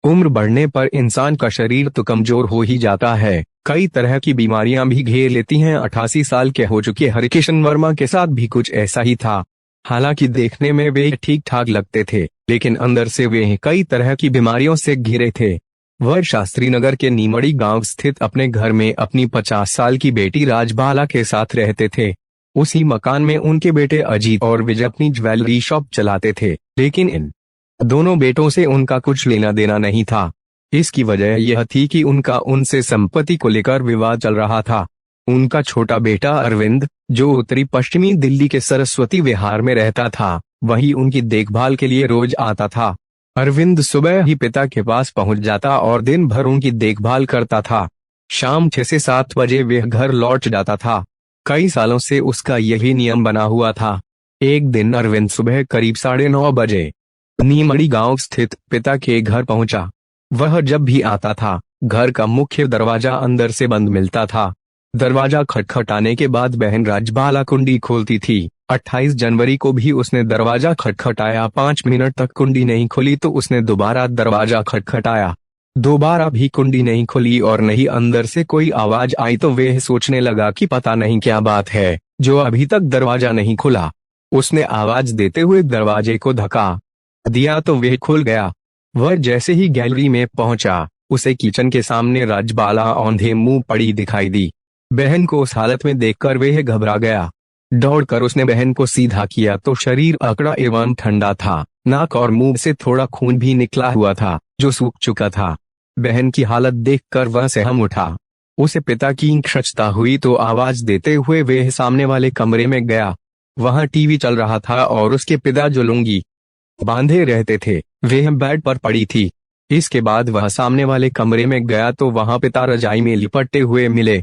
उम्र बढ़ने पर इंसान का शरीर तो कमजोर हो ही जाता है, कई तरह की बीमारियां भी घेर लेती हैं। 88 साल के हो चुके हरिकिशन वर्मा के साथ भी कुछ ऐसा ही था। हालांकि देखने में वे ठीक ठाक लगते थे, लेकिन अंदर से वे कई तरह की बीमारियों से घिरे थे। वह शास्त्री नगर के नीमड़ी गांव स्थित अपने घर में अपनी 50 साल की बेटी राजबाला के साथ रहते थे। उसी मकान में उनके बेटे अजीत और विजय अपनी ज्वेलरी शॉप चलाते थे, लेकिन इन दोनों बेटों से उनका कुछ लेना देना नहीं था। इसकी वजह यह थी कि उनका उनसे संपत्ति को लेकर विवाद चल रहा था। उनका छोटा बेटा अरविंद, जो उत्तरी पश्चिमी दिल्ली के सरस्वती विहार में रहता था, वही उनकी देखभाल के लिए रोज आता था। अरविंद सुबह ही पिता के पास पहुंच जाता और दिन भर उनकी देखभाल करता था। शाम 6 से 7 बजे वह घर लौट जाता था। कई सालों से उसका यही नियम बना हुआ था। एक दिन अरविंद सुबह करीब 9:30 बजे नीमड़ी गांव स्थित पिता के घर पहुंचा। वह जब भी आता था, घर का मुख्य दरवाजा अंदर से बंद मिलता था। दरवाजा खटखटाने के बाद बहन राजबाला कुंडी खोलती थी। 28 जनवरी को भी उसने दरवाजा खटखटाया। 5 मिनट तक कुंडी नहीं खुली तो उसने दोबारा दरवाजा खटखटाया। दोबारा भी कुंडी नहीं खुली और नहीं अंदर से कोई आवाज आई तो वह सोचने लगा कि पता नहीं क्या बात है जो अभी तक दरवाजा नहीं खुला। उसने आवाज देते हुए दरवाजे को धक्का दिया तो वह खुल गया। वह जैसे ही गैलरी में पहुंचा, उसे किचन के सामने राजबाला औंधे मुंह पड़ी दिखाई दी। बहन को उस हालत में देखकर वह घबरा गया। दौड़कर उसने बहन को सीधा किया तो शरीर अकड़ा एवं ठंडा था। नाक और मुंह से थोड़ा खून भी निकला हुआ था, जो सूख चुका था। बहन की हालत देखकर वह सहम उठा। उसे पिता की खचता हुई तो आवाज देते हुए वह सामने वाले कमरे में गया। वहां टीवी चल रहा था और उसके पिता जो लुंगी बांधे रहते थे, वह बेड पर पड़ी थी। इसके बाद वह सामने वाले कमरे में गया तो वहां पिता रजाई में लिपटे हुए मिले।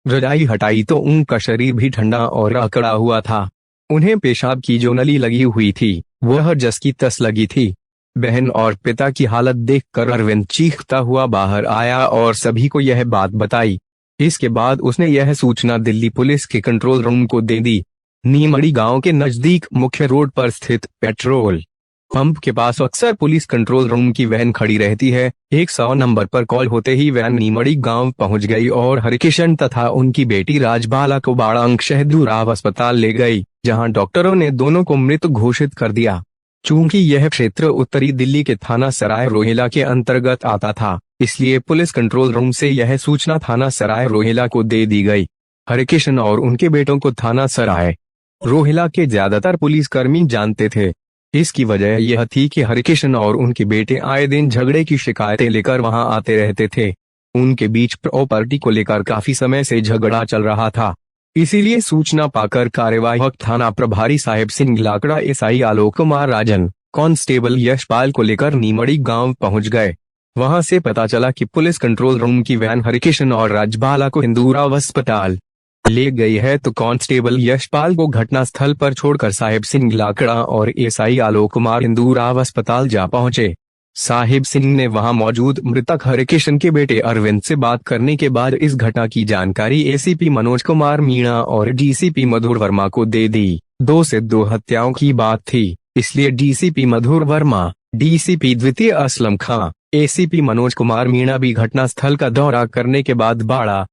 रजाई हटाई तो उनका शरीर भी ठंडा और अकड़ा हुआ था। उन्हें पेशाब की जो नली लगी हुई थी, वह जस की तस लगी थी। बहन और पिता की हालत देखकर अरविंद चीखता हुआ बाहर आया और सभी को यह बात बताई। इसके बाद उसने यह सूचना दिल्ली पुलिस के कंट्रोल रूम को दे दी। नीमड़ी गांव के नजदीक मुख्य रोड पर स्थित पेट्रोल पंप के पास अक्सर पुलिस कंट्रोल रूम की वैन खड़ी रहती है। 100 नंबर पर कॉल होते ही वैन नीमड़ी गांव पहुंच गई और हरिकिशन तथा उनकी बेटी राजबाला को बाड़ांग शहदूराव अस्पताल ले गई, जहां डॉक्टरों ने दोनों को मृत घोषित कर दिया। चूंकि यह क्षेत्र उत्तरी दिल्ली के थाना सराय रोहिला के अंतर्गत आता था, इसलिए पुलिस कंट्रोल रूम से यह सूचना थाना सराय रोहिला को दे दी गई। हरिकिशन और उनके बेटों को थाना सराय रोहिला के ज्यादातर पुलिसकर्मी जानते थे। इसकी वजह यह थी कि हरिकिशन और उनके बेटे आए दिन झगड़े की शिकायतें लेकर वहां आते रहते थे। उनके बीच प्रॉपर्टी को लेकर काफी समय से झगड़ा चल रहा था। इसीलिए सूचना पाकर कार्यवाहक थाना प्रभारी साहेब सिंह लाकड़ा, एसआई आलोक कुमार राजन, कांस्टेबल यशपाल को लेकर नीमड़ी गांव पहुंच गए। वहां से पता चला कि पुलिस कंट्रोल रूम की वैन हरिकिशन और राजबाला को हिंदूराव अस्पताल ले गई है, तो कांस्टेबल यशपाल को घटना स्थल पर छोड़कर साहिब सिंह लाकड़ा और एसआई आलोक कुमार हिंदूराव अस्पताल जा पहुंचे। साहिब सिंह ने वहां मौजूद मृतक हरिकिशन के बेटे अरविंद से बात करने के बाद इस घटना की जानकारी एसीपी मनोज कुमार मीणा और डीसीपी मधुर वर्मा को दे दी। 2 से 2 हत्याओं की बात थी, इसलिए डीसीपी मधुर वर्मा, डीसीपी द्वितीय असलम खां, एसीपी मनोज कुमार मीणा भी घटना स्थल का दौरा करने के बाद बाड़ा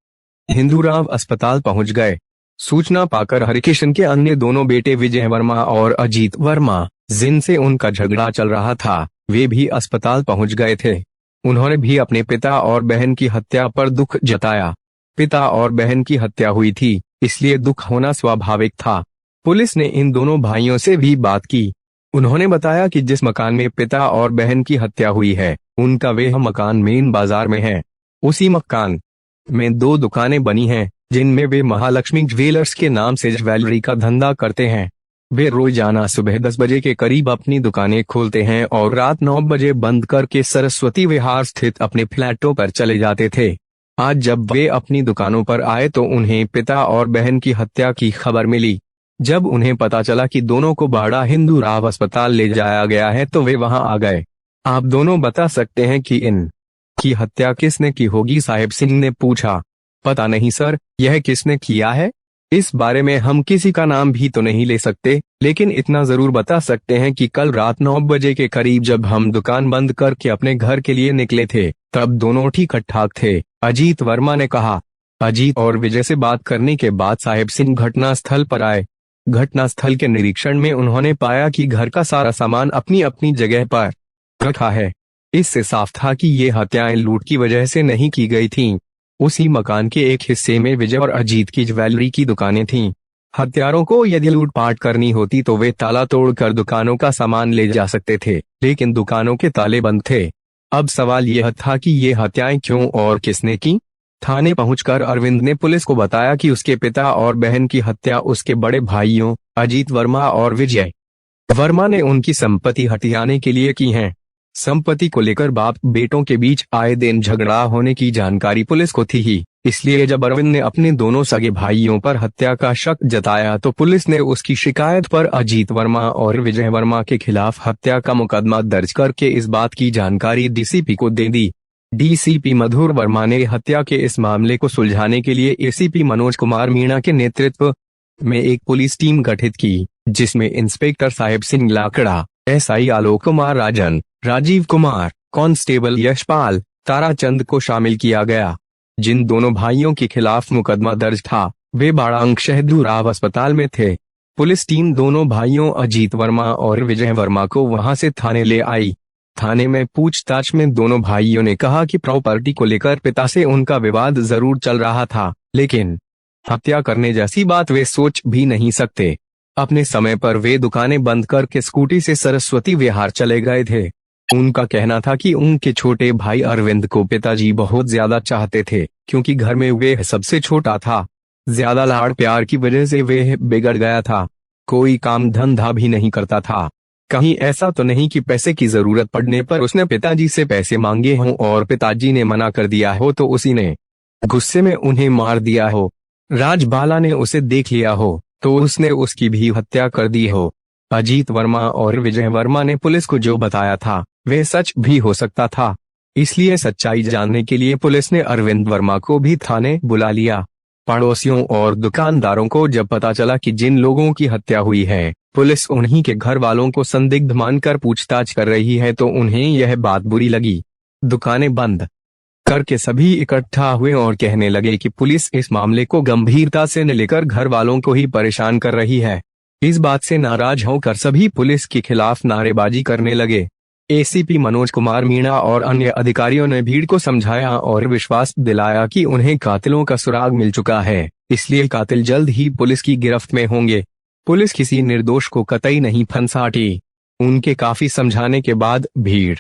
हिंदूराव अस्पताल पहुंच गए। सूचना पाकर हरिकिशन के अन्य दोनों बेटे विजय वर्मा और अजीत वर्मा, जिनसे उनका झगड़ा चल रहा था, वे भी अस्पताल पहुंच गए थे। उन्होंने भी अपने पिता और बहन की हत्या पर दुख जताया। पिता और बहन की हत्या हुई थी, इसलिए दुख होना स्वाभाविक था। पुलिस ने इन दोनों भाइयों से भी बात की। उन्होंने बताया कि जिस मकान में पिता और बहन की हत्या हुई है, उनका वह मकान मेन बाजार में है। उसी मकान में 2 दुकानें बनी हैं, जिनमें वे महालक्ष्मी ज्वेलर्स के नाम से ज्वेलरी का धंधा करते हैं। वे रोजाना सुबह 10 बजे के करीब अपनी दुकानें खोलते हैं और रात 9 बजे बंद करके सरस्वती विहार स्थित अपने फ्लैटों पर चले जाते थे। आज जब वे अपनी दुकानों पर आए तो उन्हें पिता और बहन की हत्या की खबर मिली। जब उन्हें पता चला कि दोनों को बाड़ा हिंदूराव अस्पताल ले जाया गया है तो वे वहां आ गए। आप दोनों बता सकते हैं कि इन की हत्या किसने की होगी? साहिब सिंह ने पूछा। पता नहीं सर, यह किसने किया है? इस बारे में हम किसी का नाम भी तो नहीं ले सकते, लेकिन इतना जरूर बता सकते हैं कि कल रात 9 बजे के करीब जब हम दुकान बंद करके अपने घर के लिए निकले थे, तब दोनों ठीक ठाक थे, अजीत वर्मा ने कहा। अजीत और विजय से बात करने के बाद साहेब सिंह घटनास्थल पर आए। घटनास्थल के निरीक्षण में उन्होंने पाया कि घर का सारा सामान अपनी अपनी जगह पर रखा है। इससे साफ था कि ये हत्याएं लूट की वजह से नहीं की गई थीं। उसी मकान के एक हिस्से में विजय और अजीत की ज्वेलरी की दुकानें थीं। हत्यारों को यदि लूटपाट करनी होती तो वे ताला तोड़कर दुकानों का सामान ले जा सकते थे, लेकिन दुकानों के ताले बंद थे। अब सवाल यह था कि ये हत्याएं क्यों और किसने की। थाने पहुंचकर अरविंद ने पुलिस को बताया कि उसके पिता और बहन की हत्या उसके बड़े भाइयों अजीत वर्मा और विजय वर्मा ने उनकी संपत्ति हथियाने के लिए की है। संपत्ति को लेकर बाप बेटों के बीच आए दिन झगड़ा होने की जानकारी पुलिस को थी ही, इसलिए जब अरविंद ने अपने दोनों सगे भाइयों पर हत्या का शक जताया तो पुलिस ने उसकी शिकायत पर अजीत वर्मा और विजय वर्मा के खिलाफ हत्या का मुकदमा दर्ज करके इस बात की जानकारी डीसीपी को दे दी। डीसीपी मधुर वर्मा ने हत्या के इस मामले को सुलझाने के लिए एसीपी मनोज कुमार मीणा के नेतृत्व में एक पुलिस टीम गठित की, जिसमें इंस्पेक्टर साहेब सिंह लाकड़ा, एसआई आलोक कुमार राजन, राजीव कुमार, कांस्टेबल यशपाल, ताराचंद को शामिल किया गया। जिन दोनों भाइयों के खिलाफ मुकदमा दर्ज था वे बाड़ांग शहदूराव अस्पताल में थे। पुलिस टीम दोनों भाइयों अजीत वर्मा और विजय वर्मा को वहां से थाने ले आई। थाने में पूछताछ में दोनों भाइयों ने कहा कि प्रॉपर्टी को लेकर पिता से उनका विवाद जरूर चल रहा था, लेकिन हत्या करने जैसी बात वे सोच भी नहीं सकते। अपने समय पर वे दुकानें बंद करके स्कूटी से सरस्वती विहार चले गए थे। उनका कहना था कि उनके छोटे भाई अरविंद को पिताजी बहुत ज्यादा चाहते थे, क्योंकि घर में वे सबसे छोटा था। ज्यादा लाड़ प्यार की वजह से वे बिगड़ गया था। कोई काम धंधा भी नहीं करता था। कहीं ऐसा तो नहीं कि पैसे की जरूरत पड़ने पर उसने पिताजी से पैसे मांगे हों और पिताजी ने मना कर दिया हो तो उसी ने गुस्से में उन्हें मार दिया हो। राजबाला ने उसे देख लिया हो तो उसने उसकी भी हत्या कर दी हो। अजीत वर्मा और विजय वर्मा ने पुलिस को जो बताया था वह सच भी हो सकता था, इसलिए सच्चाई जानने के लिए पुलिस ने अरविंद वर्मा को भी थाने बुला लिया। पड़ोसियों और दुकानदारों को जब पता चला कि जिन लोगों की हत्या हुई है पुलिस उन्हीं के घर वालों को संदिग्ध मानकर पूछताछ कर रही है तो उन्हें यह बात बुरी लगी। दुकानें बंद करके सभी इकट्ठा हुए और कहने लगे कि पुलिस इस मामले को गंभीरता से न लेकर घर वालों को ही परेशान कर रही है। इस बात से नाराज होकर सभी पुलिस के खिलाफ नारेबाजी करने लगे। एसीपी मनोज कुमार मीणा और अन्य अधिकारियों ने भीड़ को समझाया और विश्वास दिलाया कि उन्हें कातिलों का सुराग मिल चुका है, इसलिए कातिल जल्द ही पुलिस की गिरफ्त में होंगे। पुलिस किसी निर्दोष को कतई नहीं फंसाती। उनके काफी समझाने के बाद भीड़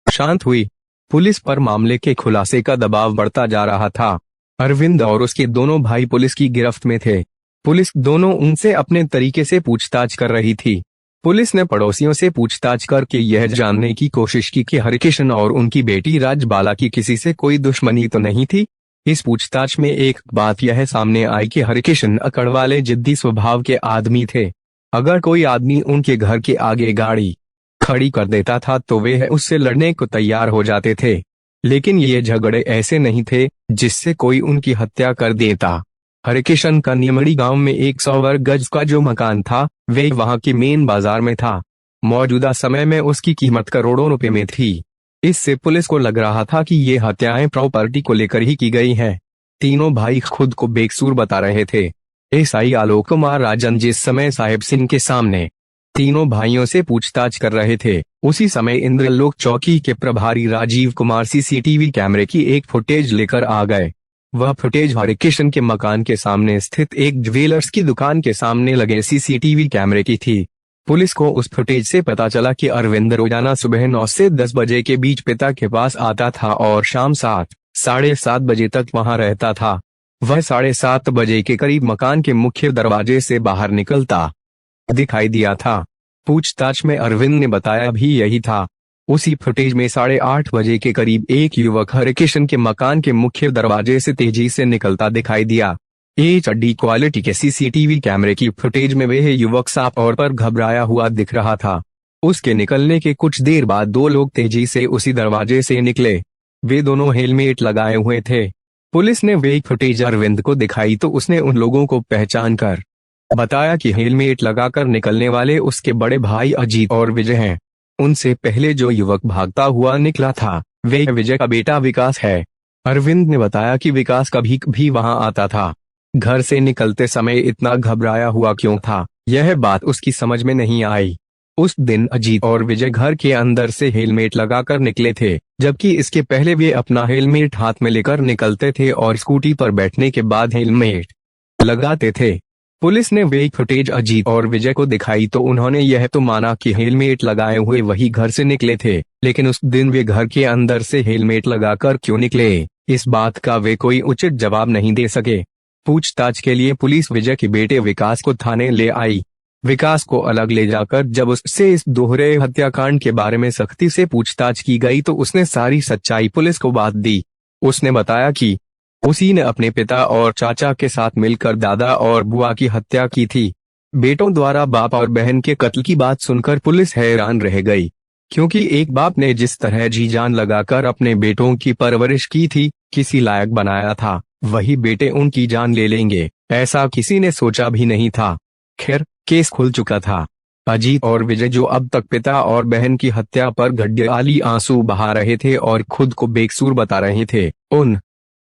शांत हुई। पुलिस पर मामले के खुलासे का दबाव बढ़ता जा रहा था। अरविंद और उसके दोनों भाई पुलिस की गिरफ्त में थे। पुलिस दोनों उनसे अपने तरीके से पूछताछ कर रही थी। पुलिस ने पड़ोसियों से पूछताछ करके यह जानने की कोशिश की कि हरिकिशन और उनकी बेटी राजबाला की किसी से कोई दुश्मनी तो नहीं थी। इस पूछताछ में एक बात यह सामने आई कि हरिकिशन अकड़ वाले जिद्दी स्वभाव के आदमी थे। अगर कोई आदमी उनके घर के आगे गाड़ी खड़ी कर देता था तो वे उससे लड़ने को तैयार हो जाते थे, लेकिन ये झगड़े ऐसे नहीं थे जिससे कोई उनकी हत्या कर देता। हरिकिशन का नियमड़ी गांव में 100 वर्ग गज का जो मकान था वे वहां के मेन बाजार में था। मौजूदा समय में उसकी कीमत करोड़ों रुपए में थी। इससे पुलिस को लग रहा था कि ये हत्याएं प्रॉपर्टी को लेकर ही की गई हैं। तीनों भाई खुद को बेकसूर बता रहे थे। एसआई आलोक कुमार राजन जिस समय साहेब सिंह के सामने तीनों भाइयों से पूछताछ कर रहे थे, उसी समय इंद्रलोक चौकी के प्रभारी राजीव कुमार सीसीटीवी कैमरे की एक फुटेज लेकर आ गए। वह फुटेज हरिकिशन के मकान के सामने स्थित एक ज्वेलर्स की दुकान के सामने लगे सीसीटीवी कैमरे की थी। पुलिस को उस फुटेज से पता चला कि अरविंद रोजाना सुबह 9 से 10 बजे के बीच पिता के पास आता था और शाम 7, साढ़े 7 बजे तक वहां रहता था। वह 7:30 बजे के करीब मकान के मुख्य दरवाजे से बाहर निकलता दिखाई दिया था। पूछताछ में अरविंद ने बताया भी यही था। उसी फुटेज में 8:30 बजे के करीब एक युवक हरिकिशन के मकान के मुख्य दरवाजे से तेजी से निकलता दिखाई दिया। HD क्वालिटी के सीसीटीवी कैमरे की फुटेज में वह युवक साफ तौर पर घबराया हुआ दिख रहा था। उसके निकलने के कुछ देर बाद 2 लोग तेजी से उसी दरवाजे से निकले। वे दोनों हेलमेट लगाए हुए थे। पुलिस ने वे फुटेज अरविंद को दिखाई तो उसने उन लोगों को पहचान कर बताया कि हेलमेट लगाकर निकलने वाले उसके बड़े भाई अजीत और विजय हैं। उनसे पहले जो युवक भागता हुआ निकला था वे विजय का बेटा विकास है। अरविंद ने बताया कि विकास कभी कभी वहां आता था। घर से निकलते समय इतना घबराया हुआ क्यों था, यह बात उसकी समझ में नहीं आई। उस दिन अजीत और विजय घर के अंदर से हेलमेट लगाकर निकले थे, जबकि इसके पहले वे अपना हेलमेट हाथ में लेकर निकलते थे और स्कूटी पर बैठने के बाद हेलमेट लगाते थे। पुलिस ने वे फुटेज अजीत और विजय को दिखाई तो उन्होंने यह तो माना कि हेलमेट लगाए हुए वही घर से निकले थे, लेकिन उस दिन वे घर के अंदर से हेलमेट लगाकर क्यों निकले, इस बात का वे कोई उचित जवाब नहीं दे सके। पूछताछ के लिए पुलिस विजय के बेटे विकास को थाने ले आई। विकास को अलग ले जाकर जब उससे इस दोहरे हत्याकांड के बारे में सख्ती से पूछताछ की गई तो उसने सारी सच्चाई पुलिस को बात दी। उसने बताया कि उसी ने अपने पिता और चाचा के साथ मिलकर दादा और बुआ की हत्या की थी। बेटों द्वारा बाप और बहन के कत्ल की बात सुनकर पुलिस हैरान रह गई, क्योंकि एक बाप ने जिस तरह जी जान लगाकर अपने बेटों की परवरिश की थी, किसी लायक बनाया था, वही बेटे उनकी जान ले लेंगे, ऐसा किसी ने सोचा भी नहीं था। खैर, केस खुल चुका था। अजीत और विजय जो अब तक पिता और बहन की हत्या पर गड्ढाली आंसू बहा रहे थे और खुद को बेकसूर बता रहे थे, उन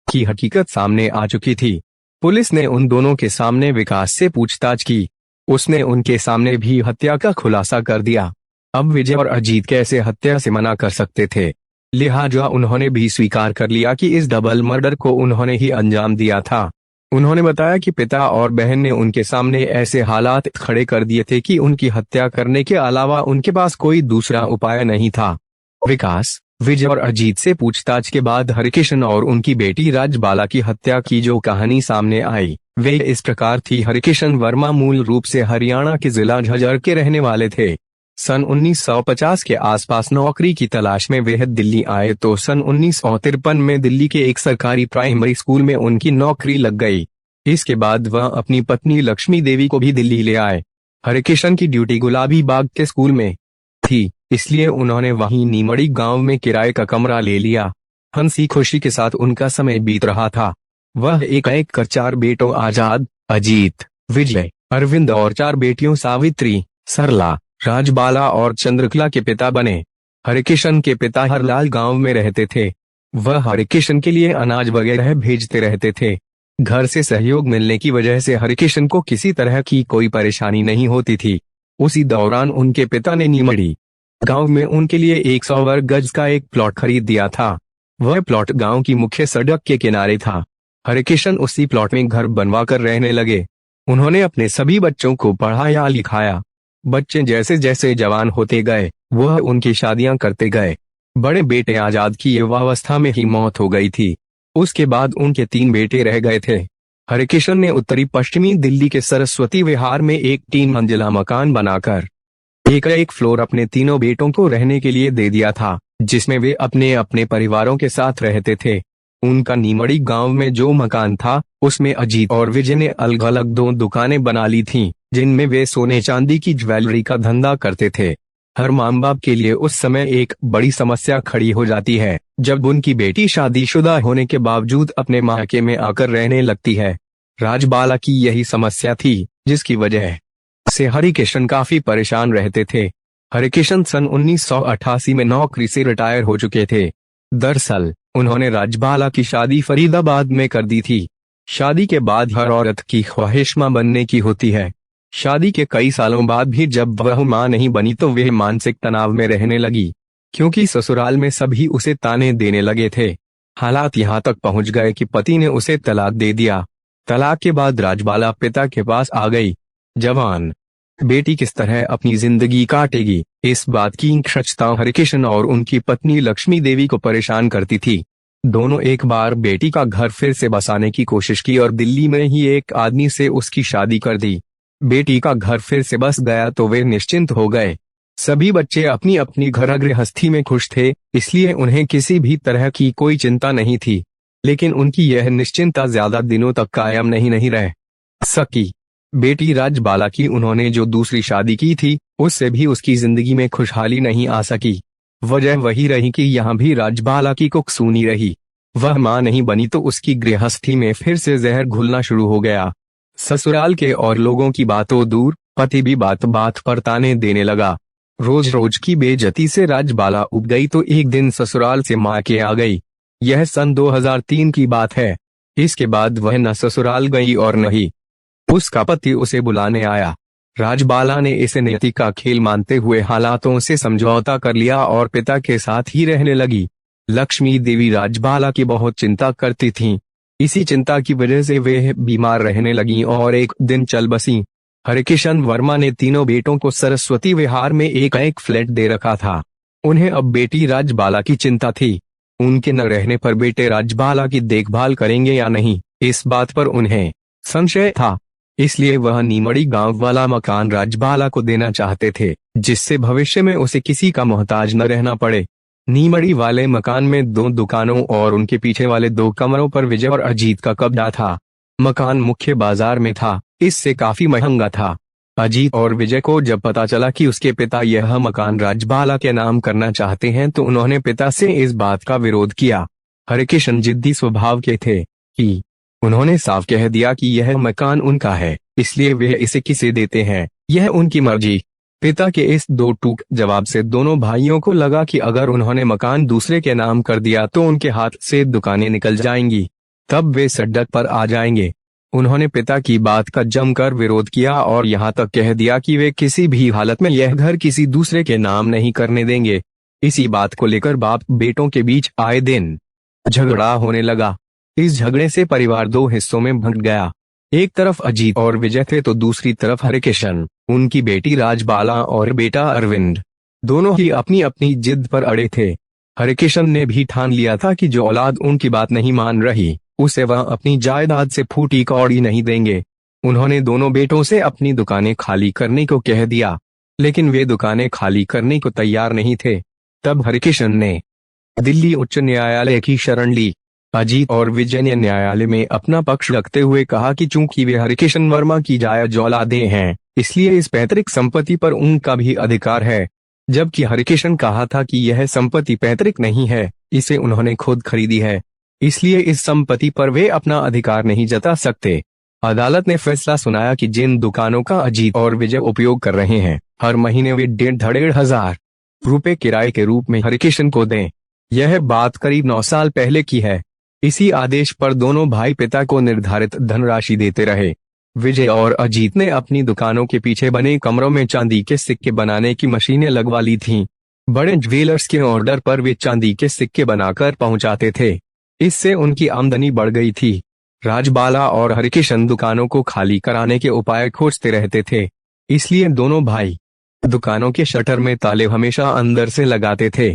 की हकीकत सामने आ चुकी थी। पुलिस ने उन दोनों के सामने विकास से पूछताछ की। उसने उनके सामने भी हत्या का खुलासा कर दिया। अब विजय और अजीत कैसे हत्या से मना कर सकते थे, लिहाजा उन्होंने भी स्वीकार कर लिया कि इस डबल मर्डर को उन्होंने ही अंजाम दिया था। उन्होंने बताया कि पिता और बहन ने उनके सामने ऐसे हालात खड़े कर दिए थे कि उनकी हत्या करने के अलावा उनके पास कोई दूसरा उपाय नहीं था। विकास, विजय और अजीत से पूछताछ के बाद हरिकिशन और उनकी बेटी राजबाला की हत्या की जो कहानी सामने आई वे इस प्रकार थी। हरिकिशन वर्मा मूल रूप से हरियाणा के जिला झज्जर के रहने वाले थे। सन 1950 के आसपास नौकरी की तलाश में वे दिल्ली आए तो सन 1953 में दिल्ली के एक सरकारी प्राइमरी स्कूल में उनकी नौकरी लग गई। इसके बाद वह अपनी पत्नी लक्ष्मी देवी को भी दिल्ली ले आए। हरिकिशन की ड्यूटी गुलाबी बाग के स्कूल में थी, इसलिए उन्होंने वहीं नीमड़ी गांव में किराए का कमरा ले लिया। हंसी खुशी के साथ उनका समय बीत रहा था। वह एक एक कर 4 बेटों आजाद, अजीत, विजय, अरविंद और 4 बेटियों सावित्री, सरला, राजबाला और चंद्रकला के पिता बने। हरिकिशन के पिता हरलाल गांव में रहते थे। वह हरिकिशन के लिए अनाज वगैरह भेजते रहते थे। घर से सहयोग मिलने की वजह से हरिकिशन को किसी तरह की कोई परेशानी नहीं होती थी। उसी दौरान उनके पिता ने नीमड़ी गांव में उनके लिए 100 वर्ग गज का एक प्लॉट खरीद दिया था। वह प्लॉट गांव की मुख्य सड़क के किनारे था। हरिकिशन उसी प्लॉट में घर बनवाकर रहने लगे। उन्होंने अपने सभी बच्चों को पढ़ाया लिखाया। बच्चे जैसे जैसे जवान होते गए वह उनकी शादियां करते गए। बड़े बेटे आजाद की युवावस्था में ही मौत हो गई थी। उसके बाद उनके 3 बेटे रह गए थे। हरिकिशन ने उत्तरी पश्चिमी दिल्ली के सरस्वती विहार में एक 3 मंजिला मकान बनाकर एक फ्लोर अपने तीनों बेटों को रहने के लिए दे दिया था, जिसमें वे अपने अपने परिवारों के साथ रहते थे। उनका नीमड़ी गांव में जो मकान था उसमें अजीत और विजय ने अलग अलग 2 दुकानें बना ली थीं, जिनमें वे सोने चांदी की ज्वेलरी का धंधा करते थे। हर माँ बाप के लिए उस समय एक बड़ी समस्या खड़ी हो जाती है जब उनकी बेटी शादीशुदा होने के बावजूद अपने मायके में आकर रहने लगती है। राजबाला की यही समस्या थी, जिसकी वजह से हरिकिशन काफी परेशान रहते थे। हरिकिशन सन 1988 में नौकरी से रिटायर हो चुके थे। दरअसल उन्होंने राजबाला की शादी फरीदाबाद में कर दी थी। शादी के बाद हर औरत की ख्वाहिश मां बनने की होती है। शादी के कई सालों बाद भी जब वह मां नहीं बनी तो वह मानसिक तनाव में रहने लगी, क्योंकि ससुराल में सभी उसे ताने देने लगे थे। हालात यहाँ तक पहुँच गए कि पति ने उसे तलाक दे दिया। तलाक के बाद राजबाला पिता के पास आ गई। जवान बेटी किस तरह अपनी जिंदगी काटेगी, इस बात की खचता हरिकिशन और उनकी पत्नी लक्ष्मी देवी को परेशान करती थी। दोनों एक बार बेटी का घर फिर से बसाने की कोशिश की और दिल्ली में ही एक आदमी से उसकी शादी कर दी। बेटी का घर फिर से बस गया तो वे निश्चिंत हो गए। सभी बच्चे अपनी अपनी घर गृहस्थी में खुश थे, इसलिए उन्हें किसी भी तरह की कोई चिंता नहीं थी। लेकिन उनकी यह निश्चिंता ज्यादा दिनों तक कायम नहीं रह सकी। बेटी राजबाला की उन्होंने जो दूसरी शादी की थी उससे भी उसकी जिंदगी में खुशहाली नहीं आ सकी। वजह वही रही कि यहाँ भी राजबाला की कुकसूनी रही। वह मां नहीं बनी तो उसकी गृहस्थी में फिर से जहर घुलना शुरू हो गया। ससुराल के और लोगों की बातों दूर, पति भी बात बात पर ताने देने लगा। रोज रोज की बेइज्जती से राजबाला उब गई तो एक दिन ससुराल से मां के आ गई। यह सन 2003 की बात है। इसके बाद वह न ससुराल गई और न ही उसका पति उसे बुलाने आया। राजबाला ने इसे नियति का खेल मानते हुए हालातों से समझौता कर लिया और पिता के साथ ही रहने लगी। लक्ष्मी देवी राजबाला की बहुत चिंता करती थीं। इसी चिंता की वजह से वे बीमार रहने लगीं और एक दिन चल बसीं। हरिकिशन वर्मा ने तीनों बेटों को सरस्वती विहार में एक फ्लैट दे रखा था। उन्हें अब बेटी राजबाला की चिंता थी। उनके न रहने पर बेटे राजबाला की देखभाल करेंगे या नहीं, इस बात पर उन्हें संशय था। इसलिए वह नीमड़ी गांव वाला मकान राजबाला को देना चाहते थे, जिससे भविष्य में उसे किसी का मोहताज न रहना पड़े। नीमड़ी वाले मकान में 2 दुकानों और उनके पीछे वाले 2 कमरों पर विजय और अजीत का कब्जा था। मकान मुख्य बाजार में था, इससे काफी महंगा था। अजीत और विजय को जब पता चला कि उसके पिता यह मकान राजबाला के नाम करना चाहते हैं तो उन्होंने पिता से इस बात का विरोध किया। हरिकिशन जिद्दी स्वभाव के थे कि उन्होंने साफ कह दिया कि यह मकान उनका है, इसलिए वे इसे किसे देते हैं यह उनकी मर्जी। पिता के इस 2 टूक जवाब से दोनों भाइयों को लगा कि अगर उन्होंने मकान दूसरे के नाम कर दिया तो उनके हाथ से दुकानें निकल जाएंगी, तब वे सड़क पर आ जाएंगे। उन्होंने पिता की बात का जमकर विरोध किया और यहाँ तक कह दिया कि वे किसी भी हालत में यह घर किसी दूसरे के नाम नहीं करने देंगे। इसी बात को लेकर बाप बेटों के बीच आए दिन झगड़ा होने लगा। इस झगड़े से परिवार 2 हिस्सों में बंट गया। एक तरफ अजीत और विजय थे तो दूसरी तरफ हरिकिशन, उनकी बेटी राजबाला और बेटा अरविंद। दोनों ही अपनी अपनी जिद पर अड़े थे। हरिकिशन ने भी ठान लिया था कि जो औलाद उनकी बात नहीं मान रही उसे वह अपनी जायदाद से फूटी कौड़ी नहीं देंगे। उन्होंने दोनों बेटों से अपनी दुकानें खाली करने को कह दिया, लेकिन वे दुकानें खाली करने को तैयार नहीं थे। तब हरिकिशन ने दिल्ली उच्च न्यायालय की शरण ली। अजीत और विजय ने न्यायालय में अपना पक्ष रखते हुए कहा कि चूंकि वे हरिकिशन वर्मा की जायज औलादें हैं, इसलिए इस पैतृक संपत्ति पर उनका भी अधिकार है। जबकि हरिकिशन कहा था कि यह संपत्ति पैतृक नहीं है, इसे उन्होंने खुद खरीदी है, इसलिए इस संपत्ति पर वे अपना अधिकार नहीं जता सकते। अदालत ने फैसला सुनाया कि जिन दुकानों का अजीत और विजय उपयोग कर रहे हैं, हर महीने वे 1,500 रुपए किराए के रूप में हरिकिशन को दें। यह बात करीब 9 साल पहले की है। इसी आदेश पर दोनों भाई पिता को निर्धारित धनराशि देते रहे। विजय और अजीत ने अपनी दुकानों के पीछे बने कमरों में चांदी के सिक्के बनाने की मशीनें लगवा ली थीं। बड़े ज्वेलर्स के ऑर्डर पर वे चांदी के सिक्के बनाकर पहुंचाते थे। इससे उनकी आमदनी बढ़ गई थी। राजबाला और हरिकिशन दुकानों को खाली कराने के उपाय खोजते रहते थे, इसलिए दोनों भाई दुकानों के शटर में ताले हमेशा अंदर से लगाते थे।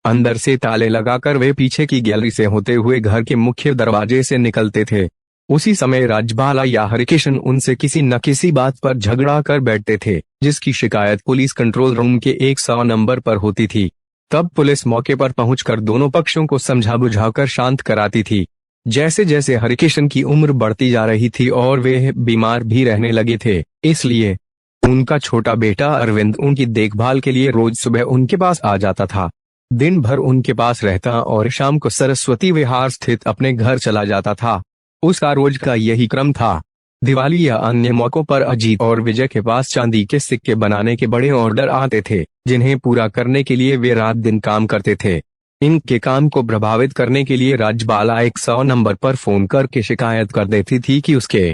अंदर से ताले लगाकर वे पीछे की गैलरी से होते हुए घर के मुख्य दरवाजे से निकलते थे। उसी समय राजबाला या हरिकिशन उनसे किसी न किसी बात पर झगड़ा कर बैठते थे, जिसकी शिकायत पुलिस कंट्रोल रूम के 100 नंबर पर होती थी। तब पुलिस मौके पर पहुंचकर दोनों पक्षों को समझा बुझाकर शांत कराती थी। जैसे जैसे हरिकिशन की उम्र बढ़ती जा रही थी और वे बीमार भी रहने लगे थे, इसलिए उनका छोटा बेटा अरविंद उनकी देखभाल के लिए रोज सुबह उनके पास आ जाता था। दिन भर उनके पास रहता और शाम को सरस्वती विहार स्थित अपने घर चला जाता था। उसका रोज का यही क्रम था। दिवाली या अन्य मौकों पर अजीत और विजय के पास चांदी के सिक्के बनाने के बड़े ऑर्डर आते थे, जिन्हें पूरा करने के लिए वे रात दिन काम करते थे। इनके काम को प्रभावित करने के लिए राजबाला 100 नंबर पर फोन करके शिकायत कर देती थी कि उसके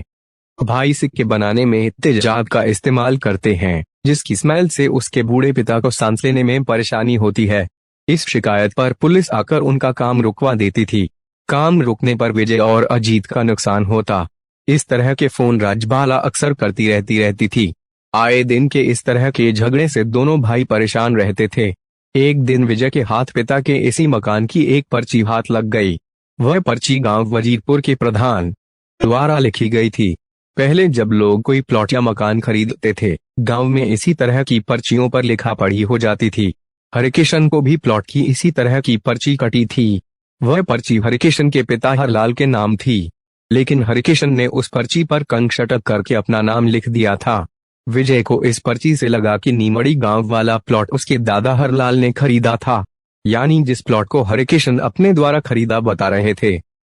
भाई सिक्के बनाने में तेजाब का इस्तेमाल करते हैं, जिसकी स्मेल से उसके बूढ़े पिता को सांस लेने में परेशानी होती है। इस शिकायत पर पुलिस आकर उनका काम रुकवा देती थी। काम रुकने पर विजय और अजीत का नुकसान होता। इस तरह के फोन राजबाला अक्सर करती रहती थी। आए दिन के इस तरह के झगड़े से दोनों भाई परेशान रहते थे। एक दिन विजय के हाथ पिता के इसी मकान की एक पर्ची हाथ लग गई। वह पर्ची गांव वजीरपुर के प्रधान द्वारा लिखी गई थी। पहले जब लोग कोई प्लॉट या मकान खरीदते थे, गांव में इसी तरह की पर्चियों पर लिखा पढ़ी हो जाती थी। हरिकिशन को भी प्लॉट की इसी तरह की पर्ची कटी थी। वह पर्ची हरिकिशन के पिता हरलाल के नाम थी, लेकिन हरिकिशन ने उस पर्ची पर कंकशटक करके अपना नाम लिख दिया था। विजय को इस पर्ची से लगा कि नीमड़ी गांव वाला प्लॉट उसके दादा हरलाल ने खरीदा था, यानी जिस प्लॉट को हरिकिशन अपने द्वारा खरीदा बता रहे थे,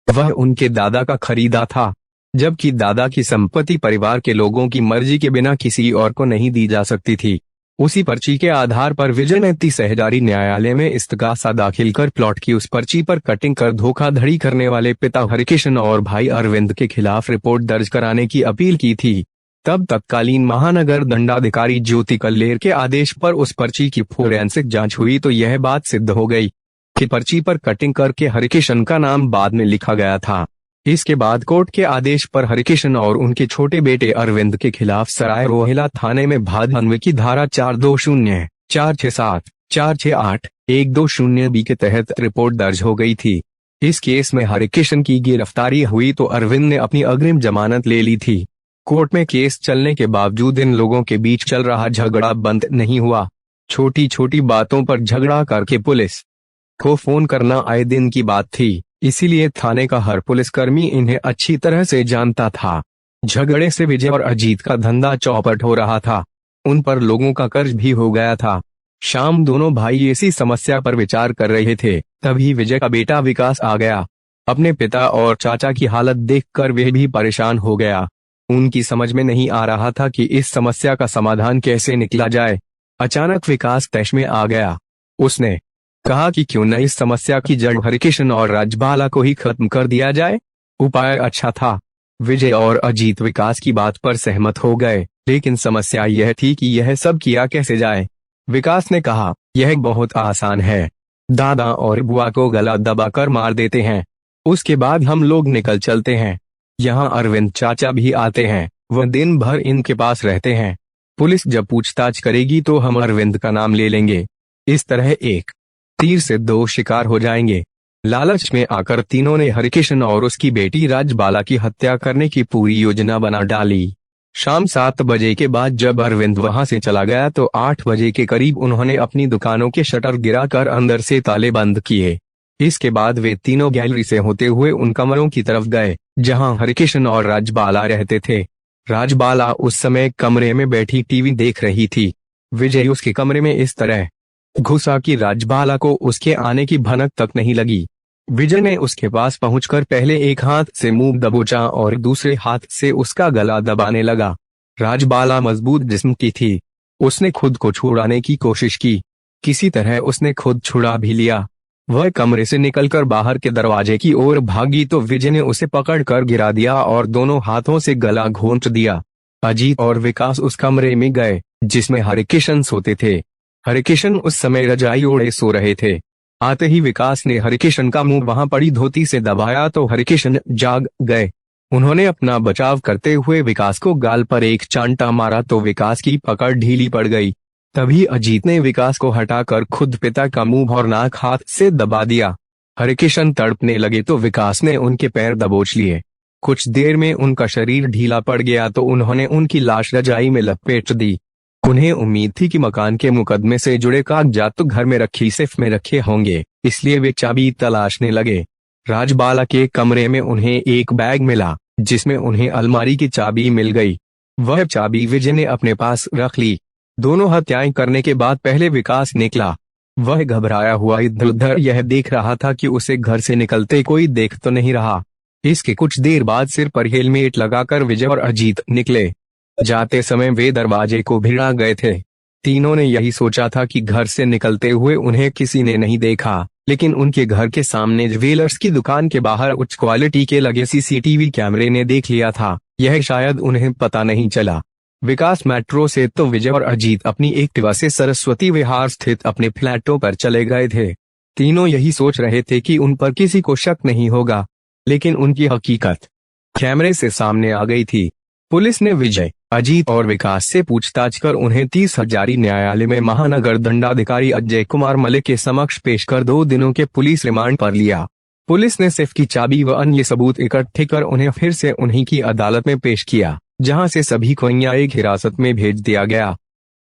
वह उनके दादा का खरीदा था, जबकि दादा की संपत्ति परिवार के लोगों की मर्जी के बिना किसी और को नहीं दी जा सकती थी। उसी पर्ची के आधार पर विजय ने 30,000 न्यायालय में इस्तगासा दाखिल कर प्लॉट की उस पर्ची पर कटिंग कर धोखाधड़ी करने वाले पिता हरिकिशन और भाई अरविंद के खिलाफ रिपोर्ट दर्ज कराने की अपील की थी। तब तत्कालीन महानगर दंडाधिकारी ज्योति कल्लेर के आदेश पर उस पर्ची की फोरेंसिक जांच हुई तो यह बात सिद्ध हो गई कि पर्ची पर कटिंग करके हरिकिशन का नाम बाद में लिखा गया था। इसके बाद कोर्ट के आदेश पर हरिकिशन और उनके छोटे बेटे अरविंद के खिलाफ सराय रोहिला थाने में भादनवे की धारा 420, 467, 468, 120B के तहत रिपोर्ट दर्ज हो गई थी। इस केस में हरिकिशन की गिरफ्तारी हुई तो अरविंद ने अपनी अग्रिम जमानत ले ली थी। कोर्ट में केस चलने के बावजूद इन लोगों के बीच चल रहा झगड़ा बंद नहीं हुआ। छोटी छोटी बातों पर झगड़ा करके पुलिस को फोन करना आए दिन की बात थी, इसीलिए थाने का हर पुलिसकर्मी इन्हें अच्छी तरह से जानता था। झगड़े से विजय और अजीत का धंधा चौपट हो रहा था। उन पर लोगों का कर्ज भी हो गया था। शाम दोनों भाई इसी समस्या पर विचार कर रहे थे, तभी विजय का बेटा विकास आ गया। अपने पिता और चाचा की हालत देखकर वे भी परेशान हो गया। उनकी समझ में नहीं आ रहा था कि इस समस्या का समाधान कैसे निकला जाए। अचानक विकास तैश में आ गया। उसने कहा कि क्यों न इस समस्या की जड़ हरिकिशन और राजबाला को ही खत्म कर दिया जाए। उपाय अच्छा था। विजय और अजीत विकास की बात पर सहमत हो गए, लेकिन समस्या यह थी कि यह सब किया कैसे जाए। विकास ने कहा, यह बहुत आसान है। दादा और बुआ को गला दबाकर मार देते हैं, उसके बाद हम लोग निकल चलते हैं। यहाँ अरविंद चाचा भी आते हैं, वह दिन भर इनके पास रहते हैं। पुलिस जब पूछताछ करेगी तो हम अरविंद का नाम ले लेंगे। इस तरह एक तीर से दो शिकार हो जाएंगे। लालच में आकर तीनों ने हरिकिशन और उसकी बेटी राजबाला की हत्या करने की पूरी योजना बना डाली। शाम 7 बजे के बाद जब अरविंद वहां से चला गया तो 8 बजे के करीब उन्होंने अपनी दुकानों के शटर गिराकर अंदर से ताले बंद किए। इसके बाद वे तीनों गैलरी से होते हुए उन कमरों की तरफ गए जहां हरिकिशन और राजबाला रहते थे। राजबाला उस समय कमरे में बैठी टीवी देख रही थी। विजय उसके कमरे में इस तरह घुसा कि राजबाला को उसके आने की भनक तक नहीं लगी। विजय ने उसके पास पहुंचकर पहले एक हाथ से मुंह दबोचा और दूसरे हाथ से उसका गला दबाने लगा। राजबाला मजबूत जिस्म की थी। उसने खुद को छुड़ाने की कोशिश की। किसी तरह उसने खुद छुड़ा भी लिया। वह कमरे से निकलकर बाहर के दरवाजे की ओर भागी तो विजय ने उसे पकड़कर गिरा दिया और दोनों हाथों से गला घोंट दिया। अजीत और विकास उस कमरे में गए जिसमें हरिकिशन सोते थे। हरिकिशन उस समय रजाई ओढ़े सो रहे थे। आते ही विकास ने हरिकिशन का मुंह वहां पड़ी धोती से दबाया तो हरिकिशन जाग गए। उन्होंने अपना बचाव करते हुए विकास को गाल पर एक चांटा मारा तो विकास की पकड़ ढीली पड़ गई। तभी अजीत ने विकास को हटाकर खुद पिता का मुंह और नाक हाथ से दबा दिया। हरिकिशन तड़पने लगे तो विकास ने उनके पैर दबोच लिए। कुछ देर में उनका शरीर ढीला पड़ गया तो उन्होंने उनकी लाश रजाई में लपेट दी। उन्हें उम्मीद थी कि मकान के मुकदमे से जुड़े कागजात तो घर में रखी सेफ में रखे होंगे, इसलिए वे चाबी तलाशने लगे। राजबाला के कमरे में उन्हें एक बैग मिला जिसमें उन्हें अलमारी की चाबी मिल गई। वह चाबी विजय ने अपने पास रख ली। दोनों हत्याएं करने के बाद पहले विकास निकला। वह घबराया हुआ इधर उधर यह देख रहा था कि उसे घर से निकलते कोई देख तो नहीं रहा। इसके कुछ देर बाद सिर पर हेलमेट लगाकर विजय और अजीत निकले। जाते समय वे दरवाजे को भिड़ा गए थे। तीनों ने यही सोचा था कि घर से निकलते हुए उन्हें किसी ने नहीं देखा, लेकिन उनके घर के सामने ज्वेलर्स की दुकान के बाहर उच्च क्वालिटी के लगे सीसीटीवी कैमरे ने देख लिया था। यह शायद उन्हें पता नहीं चला। विकास मेट्रो से तो विजय और अजीत अपनी एक्टिवा से सरस्वती विहार स्थित अपने फ्लैटों पर चले गए थे। तीनों यही सोच रहे थे कि उन पर किसी को शक नहीं होगा, लेकिन उनकी हकीकत कैमरे से सामने आ गई थी। पुलिस ने विजय, अजीत और विकास से पूछताछ कर उन्हें 30,000 न्यायालय में महानगर दंडाधिकारी अजय कुमार मलिक के समक्ष पेश कर 2 दिनों के पुलिस रिमांड पर लिया। पुलिस ने सेफ की चाबी व अन्य सबूत इकट्ठे कर उन्हें फिर से उन्हीं की अदालत में पेश किया, जहां से सभी को न्यायिक हिरासत में भेज दिया गया।